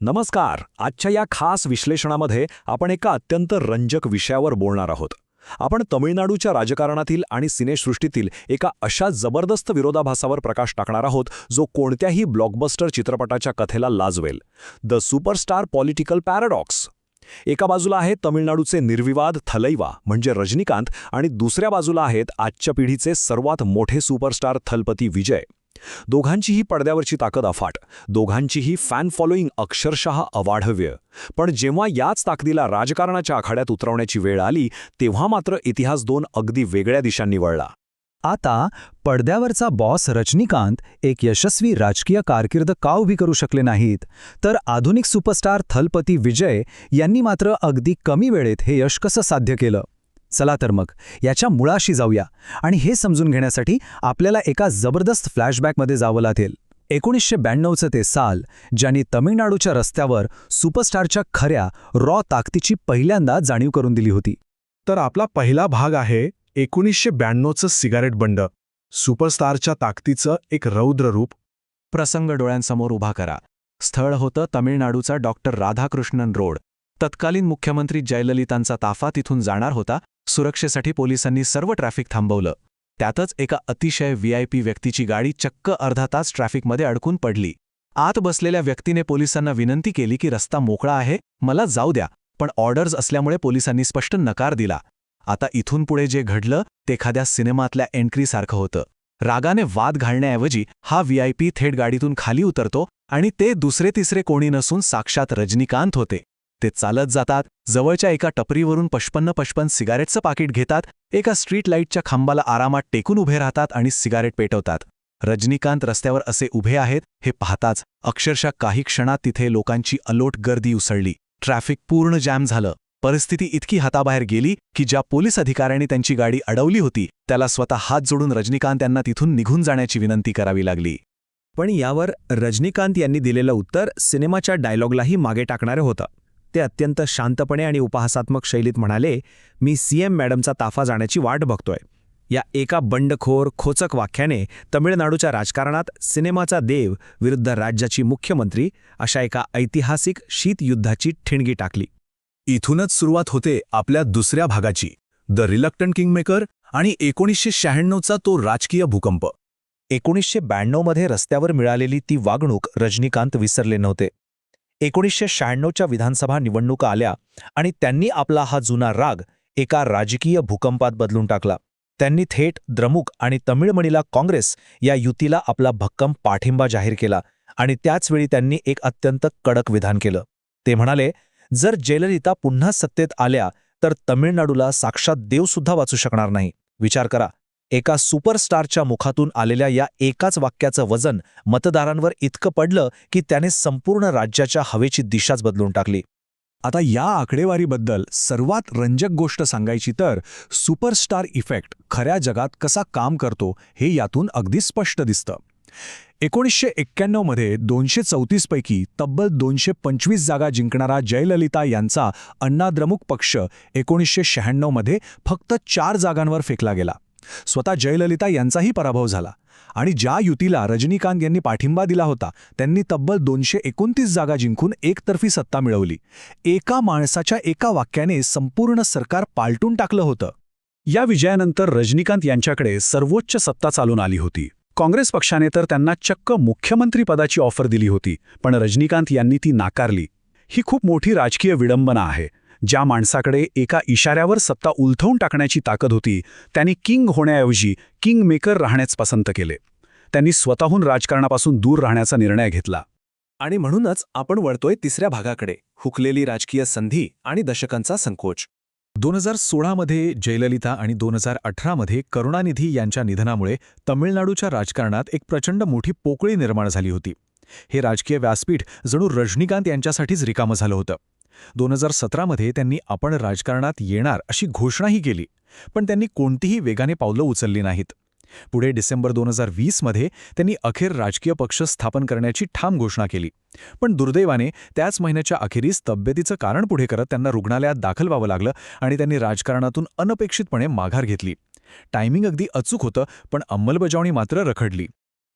नमस्कार. आजच्या या खास विश्लेषणामध्ये आपण एका अत्यंत रंजक विषयावर बोलणार आहोत. आपण तमिळनाडूच्या राजकारणातील आणि सिनेसृष्टीतील एका अशा जबरदस्त विरोधाभासावर प्रकाश टाकणार आहोत जो कोणत्याही ब्लॉकबस्टर चित्रपटाच्या कथेला लाजवेल. The superstar political paradox. एका बाजूला आहे तमिळनाडूचे निर्विवाद थलैवा म्हणजे रजनीकांत आणि दुसऱ्या बाजूला आहेत आजच्या पिढीचे सर्वात मोठे सुपरस्टार थलपती विजय. दोघांचीही पडद्यावरची ताकद अफाट, दोघांचीही फॅन फॉलोईंग अक्षरशः अवाढव्य. पण जेव्हा याच ताकदीला राजकारणाच्या आखाड्यात उतरवण्याची वेळ आली तेव्हा मात्र इतिहास दोन अगदी वेगळ्या दिशांनी वळला. आता पडद्यावरचा बॉस रजनीकांत एक यशस्वी राजकीय कारकीर्द का उभी करू शकले नाहीत, तर आधुनिक सुपरस्टार थलपती विजय यांनी मात्र अगदी कमी वेळेत हे यश कसं साध्य केलं. चला तर मग याच्या मुळाशी जाऊया आणि हे समजून घेण्यासाठी आपल्याला एका जबरदस्त फ्लॅशबॅकमध्ये जावं लागेल. 1992चं ते साल ज्यांनी तमिळनाडूच्या रस्त्यावर सुपरस्टारच्या खऱ्या रॉ ताकदीची पहिल्यांदा जाणीव करून दिली होती. तर आपला पहिला भाग आहे 1992चं सिगारेट बंड. सुपरस्टारच्या ताकदीचं एक रौद्र रूप. प्रसंग डोळ्यांसमोर उभा करा. स्थळ होतं तमिळनाडूचा डॉक्टर राधाकृष्णन रोड. तत्कालीन मुख्यमंत्री जयललितांचा ताफा तिथून जाणार होता. सुरक्षेसाठी पोलिसांनी सर्व ट्रॅफिक थांबवलं. त्यातच एका अतिशय व्हीआयपी व्यक्तीची गाडी चक्क अर्धा तास ट्रॅफिकमध्ये अडकून पडली. आत बसलेल्या व्यक्तीने पोलिसांना विनंती केली की रस्ता मोकळा आहे, मला जाऊ द्या, पण ऑर्डर्स असल्यामुळे पोलिसांनी स्पष्ट नकार दिला. आता इथून पुढे जे घडलं ते एखाद्या सिनेमातल्या एंट्रीसारखं होतं. रागाने वाद घालण्याऐवजी हा व्हीआयपी थेट गाडीतून खाली उतरतो आणि ते दुसरे तिसरे कोणी नसून साक्षात रजनीकांत होते. ते चालत जातात, जवळच्या एका टपरीवरून 55 सिगारेटचं पाकिट घेतात, एका स्ट्रीट लाईटच्या खांबाला आरामात टेकून उभे राहतात आणि सिगारेट पेटवतात. रजनीकांत रस्त्यावर असे उभे आहेत हे पाहताच अक्षरशः काही क्षणात तिथे लोकांची अलोट गर्दी उसळली. ट्रॅफिक पूर्ण जॅम झालं. परिस्थिती इतकी हाताबाहेर गेली की ज्या पोलीस अधिकाऱ्यांनी त्यांची गाडी अडवली होती त्याला स्वतः हात जोडून रजनीकांत यांना तिथून निघून जाण्याची विनंती करावी लागली. पण यावर रजनीकांत यांनी दिलेलं उत्तर सिनेमाच्या डायलॉगलाही मागे टाकणारे होतं. ते अत्यंत शांतपणे आणि उपहासात्मक शैलीत म्हणाले, मी सीएम मॅडमचा ताफा जाण्याची वाट बघतोय. या एका बंडखोर खोचक वाक्याने तमिळनाडूच्या राजकारणात सिनेमाचा देव विरुद्ध राज्याची मुख्यमंत्री अशा एका ऐतिहासिक शीतयुद्धाची ठिणगी टाकली. इथूनच सुरुवात होते आपल्या दुसऱ्या भागाची, द रिलक्टंट किंगमेकर आणि 1996चा तो राजकीय भूकंप. 1992मध्ये रस्त्यावर मिळालेली ती वागणूक रजनीकांत विसरले नव्हते. 1996च्या विधानसभा निवडणुका आल्या आणि त्यांनी आपला हा जुना राग एका राजकीय भूकंपात बदलून टाकला. त्यांनी थेट द्रमुक आणि तमिळमणीला काँग्रेस या युतीला आपला भक्कम पाठिंबा जाहीर केला आणि त्याचवेळी त्यांनी एक अत्यंत कडक विधान केलं. ते म्हणाले, जर जयललिता पुन्हा सत्तेत आल्या तर तमिळनाडूला साक्षात देवसुद्धा वाचू शकणार नाही. विचार करा, एका सुपरस्टारच्या मुखातून आलेल्या या एकाच वाक्याचं वजन मतदारांवर इतकं पडलं की त्याने संपूर्ण राज्याच्या हवेची दिशाच बदलून टाकली. आता या आकडेवारीबद्दल सर्वात रंजक गोष्ट सांगायची तर सुपरस्टार इफेक्ट खऱ्या जगात कसा काम करतो हे यातून अगदी स्पष्ट दिसतं. 1991मध्ये 234 पैकी तब्बल 225 जागा जिंकणारा जयललिता यांचा अण्णाद्रमुक पक्ष 1996मध्ये फक्त 4 जागांवर फेकला गेला. स्वतः जयललिता यांचाही पराभव झाला आणि ज्या युतीला रजनीकांत यांनी पाठिंबा दिला होता त्यांनी तब्बल 229 जागा जिंकून एकतर्फी सत्ता मिळवली. एका माणसाच्या एका वाक्याने संपूर्ण सरकार पालटून टाकलं होतं. या विजयानंतर रजनीकांत यांच्याकडे सर्वोच्च सत्ता चालून आली होती. काँग्रेस पक्षाने तर त्यांना चक्क मुख्यमंत्रीपदाची ऑफर दिली होती, पण रजनीकांत यांनी ती नाकारली. ही खूप मोठी राजकीय विडंबना आहे. ज्या माणसाकडे एका इशाऱ्यावर सत्ता उलथवून टाकण्याची ताकद होती त्यांनी किंग होण्याऐवजी किंग मेकर राहण्याच पसंत केले. त्यांनी स्वतःहून राजकारणापासून दूर राहण्याचा निर्णय घेतला. आणि म्हणूनच आपण वळतोय तिसऱ्या भागाकडे, हुकलेली राजकीय संधी आणि दशकांचा संकोच. 2016मध्ये जयललिता आणि 2018मध्ये करुणानिधी यांच्या निधनामुळे तमिळनाडूच्या राजकारणात एक प्रचंड मोठी पोकळी निर्माण झाली होती. हे राजकीय व्यासपीठ जणू रजनीकांत यांच्यासाठीच रिकामं झालं होतं. 2017मध्ये त्यांनी आपण राजकारणात येणार अशी घोषणाही केली, पण त्यांनी कोणतीही वेगाने पावलं उचलली नाहीत. पुढे डिसेंबर 2020मध्ये त्यांनी अखेर राजकीय पक्ष स्थापन करण्याची ठाम घोषणा केली. पण दुर्दैवाने त्याच महिन्याच्या अखेरीस तब्येतीचं कारण पुढे करत त्यांना रुग्णालयात दाखल व्हावं लागलं आणि त्यांनी राजकारणातून अनपेक्षितपणे माघार घेतली. टायमिंग अगदी अचूक होतं, पण अंमलबजावणी मात्र रखडली.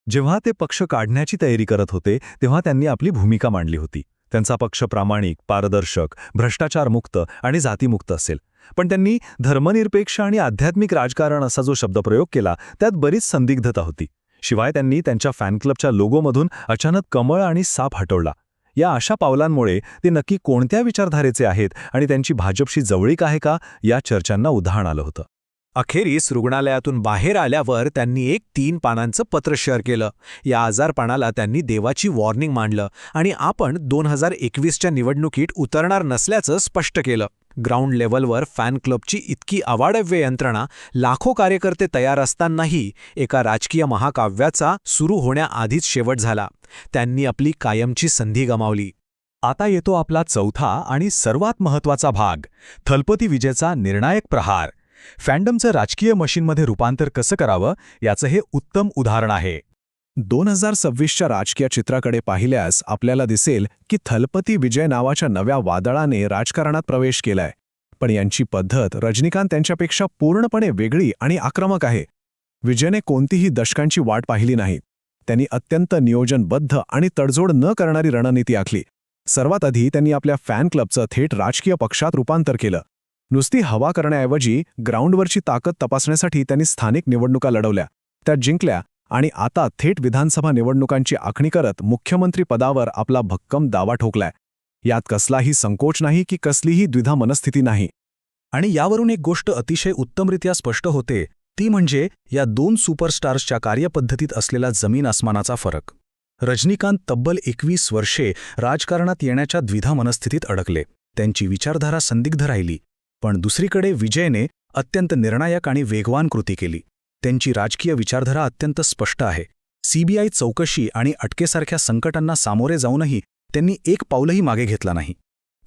जेव्हा ते पक्ष काढण्याची तयारी करत होते तेव्हा त्यांनी आपली भूमिका मांडली होती. त्यांचा पक्ष प्रामाणिक, पारदर्शक, भ्रष्टाचारमुक्त आणि जातीमुक्त असेल. पण त्यांनी धर्मनिरपेक्ष आणि आध्यात्मिक राजकारण असा जो शब्दप्रयोग केला त्यात बरीच संदिग्धता होती. शिवाय त्यांनी त्यांच्या फॅन क्लबच्या लोगोमधून अचानक कमळ आणि साप हटवला. या अशा पावलांमुळे ते नक्की कोणत्या विचारधारेचे आहेत आणि त्यांची भाजपशी जवळीक आहे का या चर्चांना उधाण आलं होतं. अखेरीस रुग्णालयातून बाहेर आल्यावर त्यांनी एक 3 पानांचं पत्र शेअर केलं. या आजारपणाला त्यांनी देवाची वॉर्निंग मानलं आणि आपण 2021च्या निवडणुकीत उतरणार नसल्याचं स्पष्ट केलं. ग्राउंड लेव्हलवर फॅन क्लबची इतकी अवाढव्य यंत्रणा, लाखो कार्यकर्ते तयार असतानाही एका राजकीय महाकाव्याचा सुरू होण्याआधीच शेवट झाला. त्यांनी आपली कायमची संधी गमावली. आता येतो आपला चौथा आणि सर्वात महत्त्वाचा भाग, थलपती विजयचा निर्णायक प्रहार. फॅन्डमचं राजकीय मशीनमध्ये रूपांतर कसं करावं याचं हे उत्तम उदाहरण आहे. 2026च्या राजकीय चित्राकडे पाहिल्यास आपल्याला दिसेल की थलपती विजय नावाच्या नव्या वादळाने राजकारणात प्रवेश केलाय. पण यांची पद्धत रजनीकांत यांच्यापेक्षा पूर्णपणे वेगळी आणि आक्रमक आहे. विजयने कोणतीही दशकांची वाट पाहिली नाही. त्यांनी अत्यंत नियोजनबद्ध आणि तडजोड न करणारी रणनीती आखली. सर्वात आधी त्यांनी आपल्या फॅन क्लबचं थेट राजकीय पक्षात रूपांतर केलं. नुसती हवा करण्याऐवजी ग्राउंडवरची ताकद तपासण्यासाठी त्यांनी स्थानिक निवडणुका लढवल्या, त्या जिंकल्या आणि आता थेट विधानसभा निवडणुकांची आखणी करत मुख्यमंत्री पदावर आपला भक्कम दावा ठोकलाय. यात कसलाही संकोच नाही की कसलीही द्विधा मनस्थिती नाही. आणि यावरून एक गोष्ट अतिशय उत्तमरित्या स्पष्ट होते, ती म्हणजे या 2 सुपरस्टार्सच्या कार्यपद्धतीत असलेला जमीन आसमानाचा फरक. रजनीकांत तब्बल 21 वर्षे राजकारणात येण्याच्या द्विधा मनस्थितीत अडकले. त्यांची विचारधारा संदिग्ध राहिली. पण दुसरीकडे विजयने अत्यंत निर्णायक आणि वेगवान कृती केली. त्यांची राजकीय विचारधारा अत्यंत स्पष्ट आहे. सीबीआय चौकशी आणि अटकेसारख्या संकटांना सामोरे जाऊनही त्यांनी एक पाऊलही मागे घेतला नाही.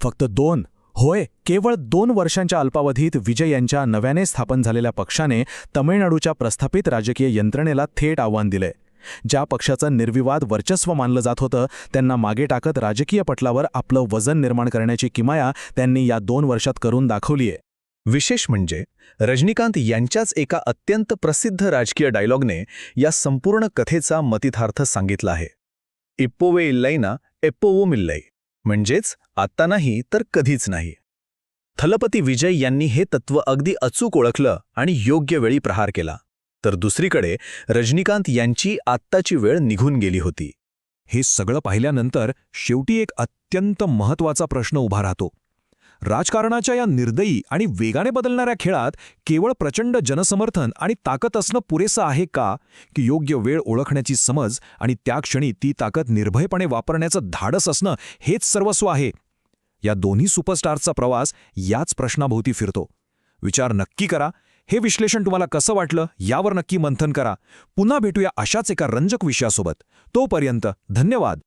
फक्त 2, होय केवळ 2 वर्षांच्या अल्पावधीत विजय यांच्या नव्याने स्थापन झालेल्या पक्षाने तमिळनाडूच्या प्रस्थापित राजकीय यंत्रणेला थेट आव्हान दिलंय. ज्या पक्षाचं निर्विवाद वर्चस्व मानलं जात होतं त्यांना मागे टाकत राजकीय पटलावर आपलं वजन निर्माण करण्याची किमया त्यांनी या 2 वर्षात करून दाखवलीय. विशेष म्हणजे रजनीकांत यांच्याच एका अत्यंत प्रसिद्ध राजकीय डायलॉगने या संपूर्ण कथेचा मतितार्थ सांगितला आहे. इप्पोवे इल्लैना एप्पोवो मिल्लै, म्हणजेच आत्ता नाही तर कधीच नाही. थलपती विजय यांनी हे तत्त्व अगदी अचूक ओळखलं आणि योग्य वेळी प्रहार केला. तर दुसरीकडे रजनीकांत यांची आत्ताची वेळ निघून गेली होती. हे सगळं पाहिल्यानंतर शेवटी एक अत्यंत महत्त्वाचा प्रश्न उभा राहतो. राजकारणाच्या या निर्दयी आणि वेगाने बदलणाऱ्या खेळात केवळ प्रचंड जनसमर्थन आणि ताकद असणं पुरेसं आहे का, की योग्य वेळ ओळखण्याची समज आणि त्या क्षणी ती ताकद निर्भयपणे वापरण्याचं धाडस असणं हेच सर्वस्व आहे? या दोन्ही सुपरस्टार्सचा प्रवास याच प्रश्नाभोवती फिरतो. विचार नक्की करा. हे विश्लेषण तुम्हाला कसं वाटलं यावर नक्की मंथन करा. पुन्हा भेटूया अशाच एका रंजक विषयासोबत. तोपर्यंत धन्यवाद.